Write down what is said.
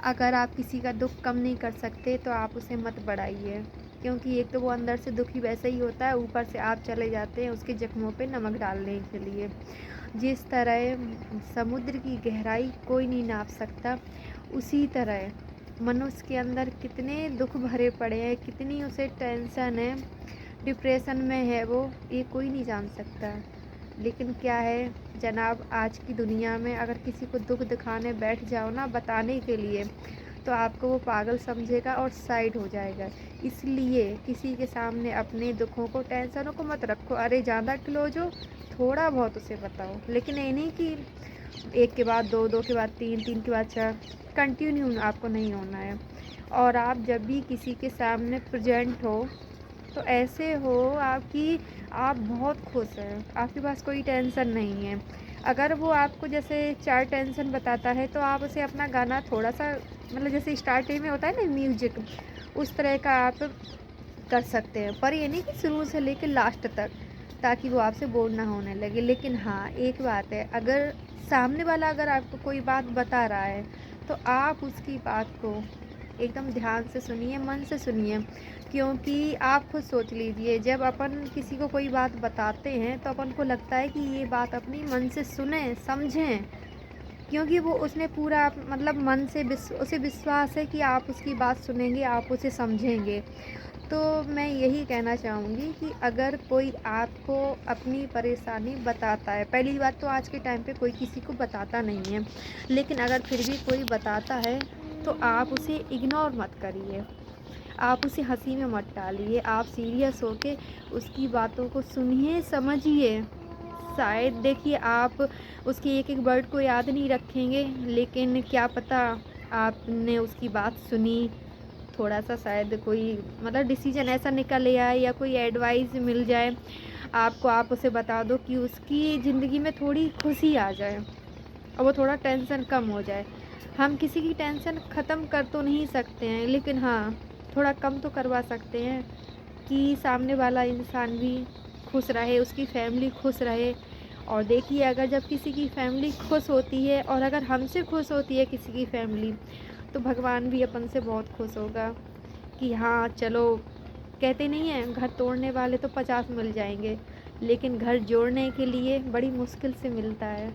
अगर आप किसी का दुःख कम नहीं कर सकते तो आप उसे मत बढ़ाइए, क्योंकि एक तो वो अंदर से दुखी वैसे ही होता है, ऊपर से आप चले जाते हैं उसके ज़ख्मों पे नमक डालने के लिए। जिस तरह समुद्र की गहराई कोई नहीं नाप सकता, उसी तरह मनुष्य के अंदर कितने दुःख भरे पड़े हैं, कितनी उसे टेंशन है, डिप्रेशन में है वो, ये कोई नहीं जान सकता। लेकिन क्या है जनाब, आज की दुनिया में अगर किसी को दुःख दिखाने बैठ जाओ ना बताने के लिए, तो आपको वो पागल समझेगा और साइड हो जाएगा। इसलिए किसी के सामने अपने दुखों को, टेंशनों को मत रखो। अरे ज़्यादा क्लोज हो, थोड़ा बहुत उसे बताओ, लेकिन ये नहीं कि एक के बाद दो, दो के बाद तीन, तीन के बाद चार, कंटिन्यू आपको नहीं होना है। और आप जब भी किसी के सामने प्रेजेंट हो तो ऐसे हो आपकी, आप बहुत खुश हैं, आपके पास कोई टेंशन नहीं है। अगर वो आपको जैसे 4 टेंशन बताता है तो आप उसे अपना गाना थोड़ा-सा, मतलब जैसे स्टार्टिंग में होता है ना म्यूजिक, उस तरह का आप कर सकते हैं। पर ये नहीं कि शुरू से लेके लास्ट तक, ताकि वो आपसे बोर ना होने लगे। लेकिन हाँ, एक बात है, अगर सामने वाला अगर आपको कोई बात बता रहा है, तो आप उसकी बात को एकदम ध्यान से सुनिए, मन से सुनिए। क्योंकि आप खुद सोच लीजिए, जब अपन किसी को कोई बात बताते हैं तो अपन को लगता है कि ये बात अपनी मन से सुनें, समझें, क्योंकि वो उसने पूरा मतलब मन से उसे विश्वास है कि आप उसकी बात सुनेंगे, आप उसे समझेंगे। तो मैं यही कहना चाहूँगी कि अगर कोई आपको अपनी परेशानी बताता है, पहली बात तो आज के टाइम पे कोई किसी को बताता नहीं है, लेकिन अगर फिर भी कोई बताता है तो आप उसे इग्नोर मत करिए, आप उसे हँसी में मत डालिए, आप सीरियस होके उसकी बातों को सुनिए, समझिए। शायद देखिए आप उसके एक-एक वर्ड को याद नहीं रखेंगे, लेकिन क्या पता आपने उसकी बात सुनी, थोड़ा-सा शायद कोई मतलब डिसीज़न ऐसा निकल आए या कोई एडवाइस मिल जाए आपको, आप उसे बता दो कि उसकी ज़िंदगी में थोड़ी खुशी आ जाए और वो थोड़ा टेंशन कम हो जाए। हम किसी की टेंशन ख़त्म कर तो नहीं सकते हैं, लेकिन हाँ, थोड़ा कम तो करवा सकते हैं कि सामने वाला इंसान भी खुश रहे, उसकी फैमिली खुश रहे। और देखिए अगर जब किसी की फैमिली खुश होती है और अगर हमसे खुश होती है किसी की फैमिली, तो भगवान भी अपन से बहुत खुश होगा कि हाँ, चलो, कहते नहीं हैं घर तोड़ने वाले तो 50 मिल जाएँगे, लेकिन घर जोड़ने के लिए बड़ी मुश्किल से मिलता है।